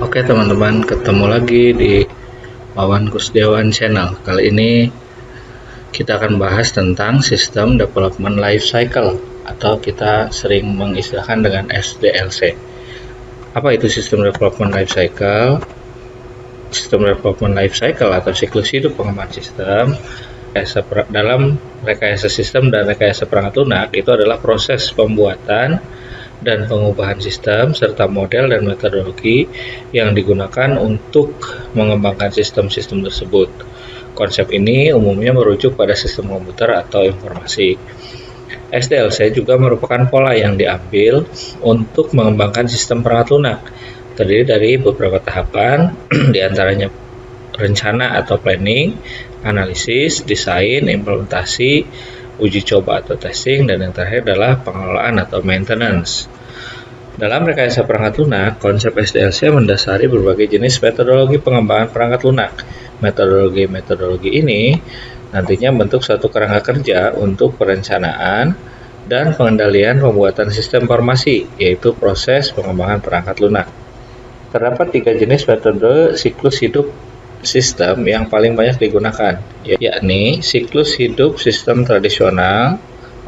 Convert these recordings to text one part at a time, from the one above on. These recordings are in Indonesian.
Oke teman-teman, ketemu lagi di Wawan Kusdiawan Channel. Kali ini kita akan bahas tentang System Development Life Cycle atau kita sering mengistilahkan dengan SDLC. Apa itu System Development Life Cycle? System Development Life Cycle atau siklus hidup pengembangan sistem dalam rekayasa sistem dan rekayasa perangkat lunak itu adalah proses pembuatan dan pengubahan sistem serta model dan metodologi yang digunakan untuk mengembangkan sistem-sistem tersebut. Konsep ini umumnya merujuk pada sistem komputer atau informasi. SDLC juga merupakan pola yang diambil untuk mengembangkan sistem perangkat lunak, terdiri dari beberapa tahapan, diantaranya rencana atau planning, analisis, desain, implementasi, uji coba atau testing, dan yang terakhir adalah pengelolaan atau maintenance. Dalam rekayasa perangkat lunak, konsep SDLC mendasari berbagai jenis metodologi pengembangan perangkat lunak. Metodologi ini nantinya membentuk suatu kerangka kerja untuk perencanaan dan pengendalian pembuatan sistem informasi, yaitu proses pengembangan perangkat lunak. Terdapat 3 jenis metode siklus hidup sistem yang paling banyak digunakan, yakni siklus hidup sistem tradisional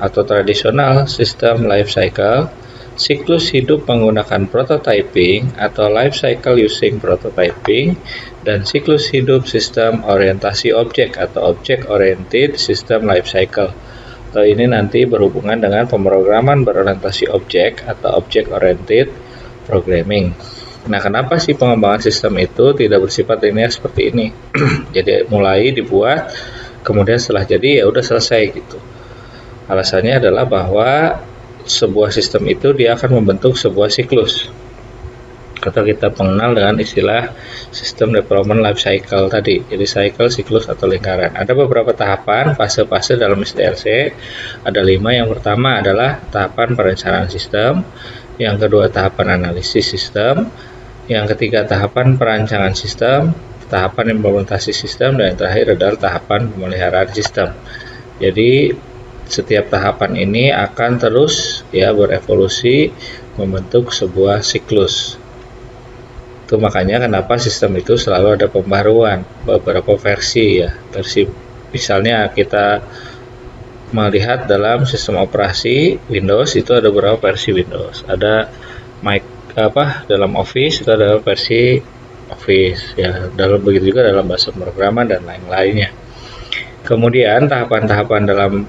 atau traditional system life cycle, siklus hidup menggunakan prototyping atau life cycle using prototyping, dan siklus hidup sistem orientasi objek atau object oriented system life cycle. Atau ini nanti berhubungan dengan pemrograman berorientasi objek atau object oriented programming. Nah, kenapa sih pengembangan sistem itu tidak bersifat linear seperti ini? Jadi mulai dibuat, kemudian setelah jadi ya udah selesai gitu. Alasannya adalah bahwa sebuah sistem itu dia akan membentuk sebuah siklus, atau kita mengenal dengan istilah System Development Life Cycle tadi. Jadi cycle, siklus atau lingkaran. Ada beberapa tahapan, fase-fase dalam SDLC. Ada 5. Yang pertama adalah tahapan perencanaan sistem. Yang kedua tahapan analisis sistem, yang ketiga tahapan perancangan sistem, tahapan implementasi sistem, dan yang terakhir adalah tahapan pemeliharaan sistem. Jadi setiap tahapan ini akan terus berevolusi membentuk sebuah siklus. Itu makanya kenapa sistem itu selalu ada pembaruan, beberapa versi versi misalnya kita melihat dalam sistem operasi Windows itu ada beberapa versi Windows. Ada dalam Office itu ada versi Office dalam begitu juga dalam bahasa pemrograman dan lain-lainnya. Kemudian tahapan-tahapan dalam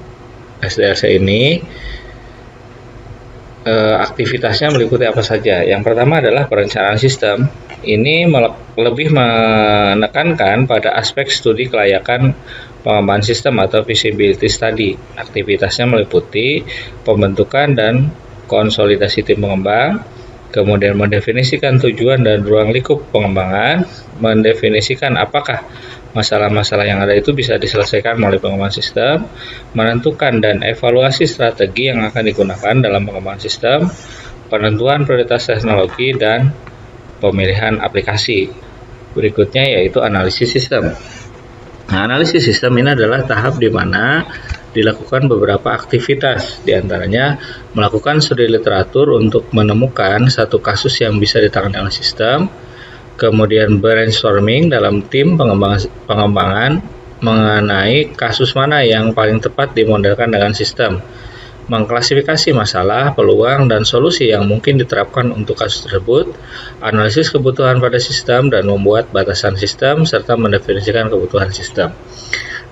SDLC ini aktivitasnya meliputi apa saja. Yang pertama adalah perencanaan sistem. Ini lebih menekankan pada aspek studi kelayakan pengembangan sistem atau feasibility study. Aktivitasnya meliputi pembentukan dan konsolidasi tim pengembang, kemudian mendefinisikan tujuan dan ruang lingkup pengembangan, mendefinisikan apakah masalah-masalah yang ada itu bisa diselesaikan melalui pengembangan sistem, menentukan dan evaluasi strategi yang akan digunakan dalam pengembangan sistem, penentuan prioritas teknologi, dan pemilihan aplikasi. Berikutnya yaitu analisis sistem. Nah, analisis sistem ini adalah tahap di mana dilakukan beberapa aktivitas, diantaranya melakukan studi literatur untuk menemukan satu kasus yang bisa ditangani oleh sistem, kemudian brainstorming dalam tim pengembangan mengenai kasus mana yang paling tepat dimodelkan dengan sistem, mengklasifikasi masalah, peluang, dan solusi yang mungkin diterapkan untuk kasus tersebut, analisis kebutuhan pada sistem dan membuat batasan sistem, serta mendefinisikan kebutuhan sistem.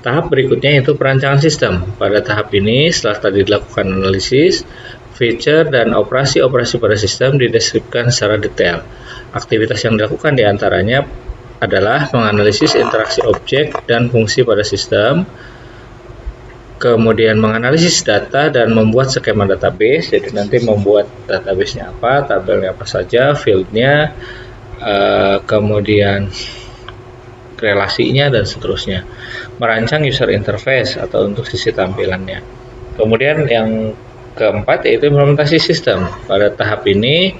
Tahap berikutnya yaitu perancangan sistem. Pada tahap ini, setelah tadi dilakukan analisis, feature dan operasi-operasi pada sistem dideskripsikan secara detail. Aktivitas yang dilakukan diantaranya adalah menganalisis interaksi objek dan fungsi pada sistem, kemudian menganalisis data dan membuat skema database. Jadi nanti membuat database-nya apa, tabelnya apa saja, field-nya, kemudian relasinya, dan seterusnya. Merancang user interface atau untuk sisi tampilannya. Kemudian yang keempat yaitu implementasi sistem. Pada tahap ini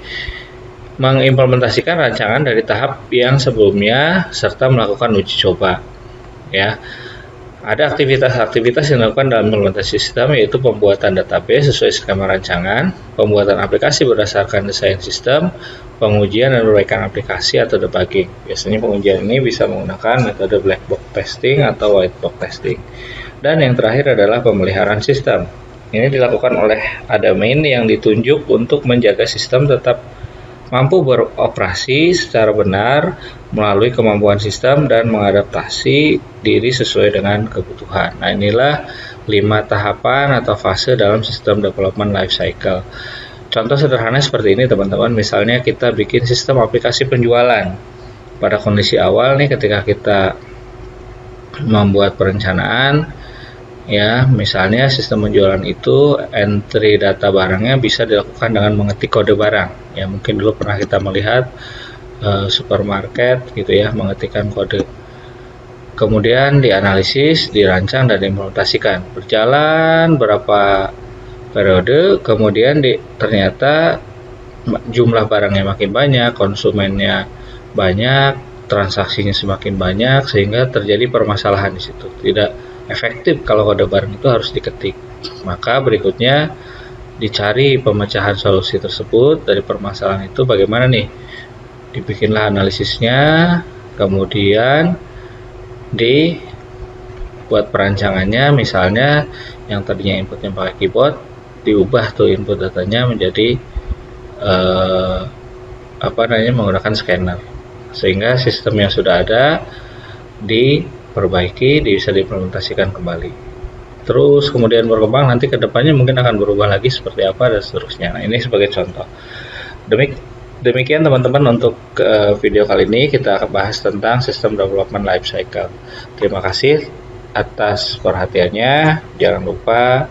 mengimplementasikan rancangan dari tahap yang sebelumnya serta melakukan uji coba. Ada aktivitas-aktivitas yang dilakukan dalam implementasi sistem, yaitu pembuatan database sesuai skema rancangan, pembuatan aplikasi berdasarkan desain sistem, pengujian dan perbaikan aplikasi atau debugging. Biasanya pengujian ini bisa menggunakan metode black box testing atau white box testing. Dan yang terakhir adalah pemeliharaan sistem. Ini dilakukan oleh admin yang ditunjuk untuk menjaga sistem tetap mampu beroperasi secara benar melalui kemampuan sistem dan mengadaptasi diri sesuai dengan kebutuhan. Nah, inilah 5 tahapan atau fase dalam sistem development life cycle. Contoh sederhana seperti ini teman-teman, misalnya kita bikin sistem aplikasi penjualan. Pada kondisi awal nih ketika kita membuat perencanaan, ya misalnya sistem penjualan itu entry data barangnya bisa dilakukan dengan mengetik kode barang. Ya mungkin dulu pernah kita melihat supermarket gitu ya, mengetikkan kode. Kemudian dianalisis, dirancang dan diimplementasikan. Berjalan berapa periode, kemudian ternyata jumlah barangnya makin banyak, konsumennya banyak, transaksinya semakin banyak, sehingga terjadi permasalahan di situ. Tidak efektif kalau kode barang itu harus diketik. Maka berikutnya dicari pemecahan solusi tersebut dari permasalahan itu bagaimana nih? Dibikinlah analisisnya, kemudian dibuat perancangannya, misalnya yang tadinya inputnya pakai keyboard diubah tuh input datanya menjadi menggunakan scanner, sehingga sistem yang sudah ada diperbaiki, bisa diimplementasikan kembali. Terus kemudian berkembang, nanti kedepannya mungkin akan berubah lagi seperti apa dan seterusnya. Nah, ini sebagai contoh. Demikian teman-teman untuk video kali ini kita bahas tentang sistem development life cycle. Terima kasih atas perhatiannya. Jangan lupa